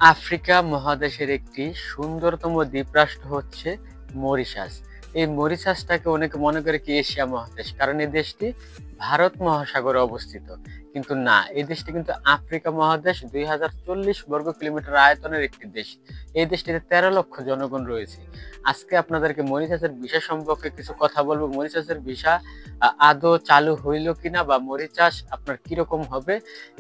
Africa মহাদেশের একটি সুন্দরতম দ্বীপরাষ্ট্র হচ্ছে মরিশাস। এই মরিশাসটাকে অনেকে মনে করে কি এশিয়া মহাদেশ, কারণ এই দেশটি ভারত মহাসাগরে অবস্থিত। কিন্তু না, এই দেশটি কিন্তু আফ্রিকা মহাদেশ। 2040 বর্গ কিলোমিটার আয়তনের একটি দেশ। এই দেশটিতে 13 লক্ষ জনগণ রয়েছে। আজকে আপনাদেরকে মরিশাসের ভিসা সম্পর্কে কিছু কথা বলবো। মরিশাসের ভিসা আদৌ চালু হইল কিনা, বা মরিশাস আপনার কিরকম হবে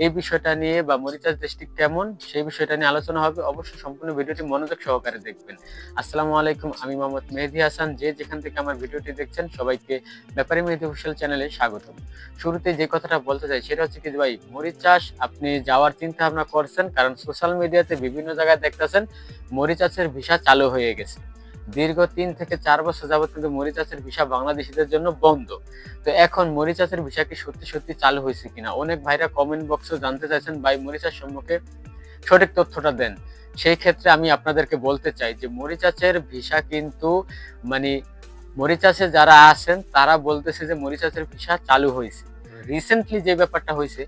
এই বিষয়টা নিয়ে, বা মরিশাস দেশটি কেমন সেই বিষয়টা নিয়ে আলোচনা হবে। অবশ্যই সম্পূর্ণ ভিডিওটি মনোযোগ সহকারে দেখবেন। আসসালামু আলাইকুম, আমি মোহাম্মদ মেহেদী হাসান। যে যেখান থেকে আমার ভিডিওটি দেখছেন সবাইকে ব্যাপারী মেহেদী অফিসিয়াল চ্যানেলে স্বাগতম। শুরুতে যে কথাটা বলতে চাই সেটা হচ্ছে কি ভাই, মরিশাস আপনি যাওয়ার চিন্তা ভাবনা করছেন, কারণ সোশ্যাল মিডিয়াতে বিভিন্ন জায়গায় দেখতেছেন মরিশাসের ভিসা চালু হয়ে গেছে। দীর্ঘ 3 থেকে 4 বছর যাবত কিন্তু মরিশাসের ভিসা বাংলাদেশিদের জন্য বন্ধ। তো এখন মরিশাসের ভিসা কি সত্যি সত্যি চালু হয়েছে কিনা, অনেক ভাইরা কমেন্ট বক্সে জানতে চাইছেন, ভাই মরিশাস সম্পর্কে সঠিক তথ্যটা দেন। সেই ক্ষেত্রে আমি আপনাদেরকে বলতে চাই যে মরিশাসের ভিসা কিন্তু মানে মরিশাসে যারা আছেন তারা বলতেছে যে মরিশাসের ভিসা চালু হয়েছে। রিসেন্টলি যে ব্যাপারটা হয়েছে,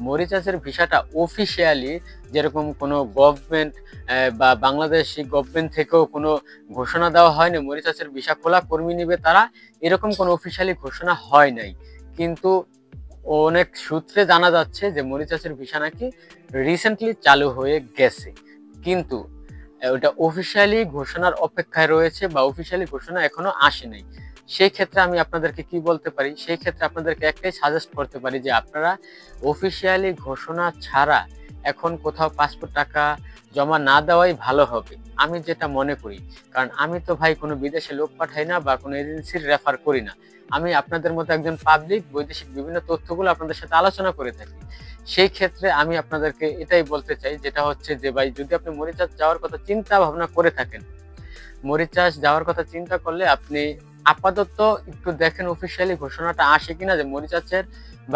মরিশাসের ভিসাটা অফিসিয়ালি যেরকম কোনো গভর্নমেন্ট বা বাংলাদেশি গভর্নমেন্ট থেকেও কোনো ঘোষণা দেওয়া হয়নি মরিশাসের ভিসা খোলা, কর্মী নিবে তারা, এরকম কোনো অফিসিয়ালি ঘোষণা হয় নাই। কিন্তু অনেক সূত্রে জানা যাচ্ছে যে মরিশাসের ভিসা নাকি রিসেন্টলি চালু হয়ে গেছে। কিন্তু ওটা অফিসিয়ালি ঘোষণার অপেক্ষায় রয়েছে, বা অফিসিয়ালি ঘোষণা এখনো আসে নাই। সেই ক্ষেত্রে আমি আপনাদেরকে কি বলতে পারি, সেই ক্ষেত্রে আপনাদেরকে একটাই সাজেস্ট করতে পারি যে আপনারা অফিসিয়ালি ঘোষণা ছাড়া এখন কোথাও পাসপোর্ট টাকা জমা না দেওয়াই ভালো হবে, আমি যেটা মনে করি। কারণ আমি তো ভাই কোনো বিদেশে লোক পাঠাই না বা কোনো এজেন্সির রেফার করি না। আমি আপনাদের মতো একজন পাবলিক বৈদেশিক বিভিন্ন তথ্যগুলো আপনাদের সাথে আলোচনা করে থাকি। সেই ক্ষেত্রে আমি আপনাদেরকে এটাই বলতে চাই, যেটা হচ্ছে যে ভাই যদি আপনি মরিশাস যাওয়ার কথা চিন্তা ভাবনা করে থাকেন, মরিশাস যাওয়ার কথা চিন্তা করলে আপনি আপাতত একটু দেখেন অফিসিয়ালি ঘোষণাটা আসে কিনা যে মরিশাসের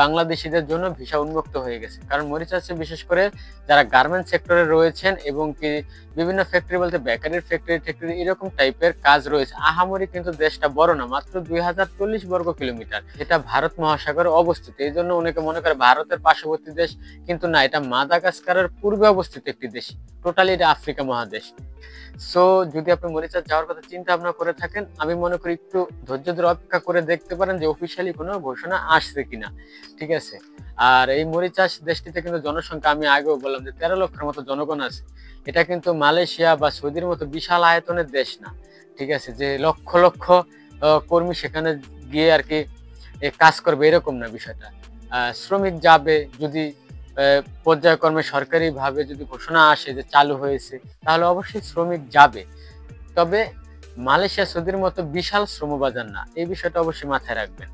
বাংলাদেশিদের জন্য ভিসা উন্মুক্ত হয়ে গেছে। কারণ মরিশাসে বিশেষ করে যারা গার্মেন্টস সেক্টরে রয়েছেন এবং কি বিভিন্ন ফ্যাক্টরি বলতে বেকারির ফ্যাক্টরি এরকম টাইপের কাজ রয়েছে। আহামরি কিন্তু দেশটা বড় না, মাত্র 2040 বর্গ কিলোমিটার। এটা ভারত মহাসাগরে অবস্থিত। এই জন্য অনেকে মনে করে ভারতের পার্শ্ববর্তী দেশ, কিন্তু না, এটা মাদাগাস্কারের পূর্বে অবস্থিত একটি দেশ। টোটালি এটা আফ্রিকা মহাদেশ। সো যদি আপনি মরিশাস যাওয়ার কথা চিন্তা ভাবনা করে থাকেন, আমি মনে করি একটু ধৈর্য ধরে অপেক্ষা করে দেখতে পারেন যে অফিসিয়ালি কোনো ঘোষণা আসছে কিনা। ঠিক আছে? আর এই মরিশাস দেশটিতে কিন্তু জনসংখ্যা আমি আগেও বললাম যে 13 লক্ষের মতো জনগণ আছে। এটা কিন্তু মালয়েশিয়া বা সৌদির মতো বিশাল আয়তনের দেশ না। ঠিক আছে? যে লক্ষ লক্ষ কর্মী সেখানে গিয়ে আর কি কাজ করবে এরকম না বিষয়টা। শ্রমিক যাবে, যদি পর্যায়ক্রমে সরকারিভাবে যদি ঘোষণা আসে যে চালু হয়েছে, তাহলে অবশ্যই শ্রমিক যাবে। তবে মালয়েশিয়া সৌদির মতো বিশাল শ্রমবাজার না, এই বিষয়টা অবশ্যই মাথায় রাখবেন।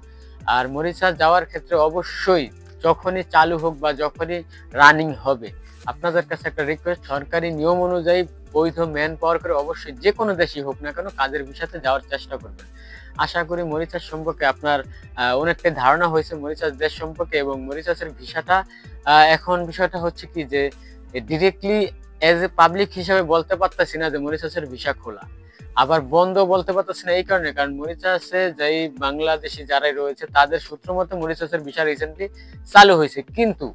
আর মরিশাস যাওয়ার ক্ষেত্রে অবশ্যই যখনই চালু হোক বা যখনই রানিং হবে, আপনাদের কাছে একটা রিকোয়েস্ট, সরকারি নিয়ম অনুযায়ী বৈধ ম্যান পাওয়ার করে অবশ্যই যে কোনো দেশই হোক না কেন কাজের ভিসাতে যাওয়ার চেষ্টা করবেন। আশা করি মরিশাস সম্পর্কে আপনার অনেকটাই ধারণা হয়েছে মরিশাস দেশ সম্পর্কে, এবং মরিশাসের ভিসাটা এখন বিষয়টা হচ্ছে কি যে ডিরেক্টলি এজ এ পাবলিক হিসাবে বলতে পারতেছি না যে মরিশাসের ভিসা খোলা, আবার বন্ধ বলতে পারতেছি না। এই কারণে, কারণ মরিশাসে যেই বাংলাদেশি যারাই রয়েছে তাদের সূত্র মতে মরিশাসের ভিসা রিসেন্টলি চালু হয়েছে, কিন্তু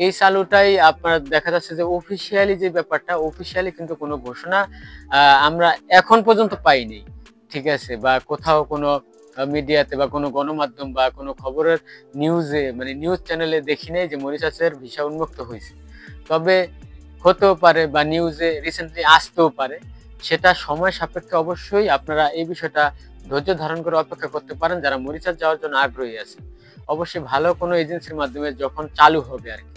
এই চালুটাই আপনার দেখা যাচ্ছে যে অফিসিয়ালি যে ব্যাপারটা, অফিসিয়ালি কিন্তু কোনো ঘোষণা আমরা এখন পর্যন্ত পাইনি। ঠিক আছে? বা কোথাও কোনো মিডিয়াতে বা কোনো গণমাধ্যম বা কোনো খবরের নিউজে মানে নিউজ চ্যানেলে দেখি নাই যে মরিশাসের ভিসা উন্মুক্ত হয়েছে। তবে হতেও পারে বা নিউজে রিসেন্টলি আসতেও পারে। সেটা সময় সাপেক্ষে, অবশ্যই আপনারা এই বিষয়টা ধৈর্য ধারণ করে অপেক্ষা করতে পারেন যারা মরিশাস যাওয়ার জন্য আগ্রহী আছেন। অবশ্যই ভালো কোনো এজেন্সির মাধ্যমে যখন চালু হবে আরকি।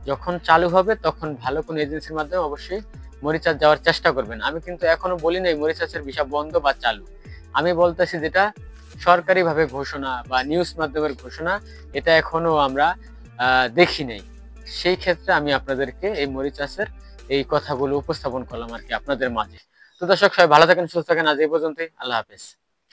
যখন চালু হবে তখন ভালো কোনো এজেন্সির মাধ্যমে অবশ্যই মরিশাস যাওয়ার চেষ্টা করবেন। আমি কিন্তু এখনো বলি নাই মরিশাসের ভিসা বন্ধ বা চালু। আমি বলতেছি যেটা সরকারিভাবে ঘোষণা বা নিউজ মাধ্যমের ঘোষণা, এটা এখনো আমরা দেখি নাই। সেই ক্ষেত্রে আমি আপনাদেরকে এই মরিশাসের এই কথাগুলো উপস্থাপন করলাম আরকি আপনাদের মাঝে। তো দর্শক সবাই ভালো থাকেন, সুস্থ থাকেন। আজ এই পর্যন্তই। আল্লাহ হাফেজ।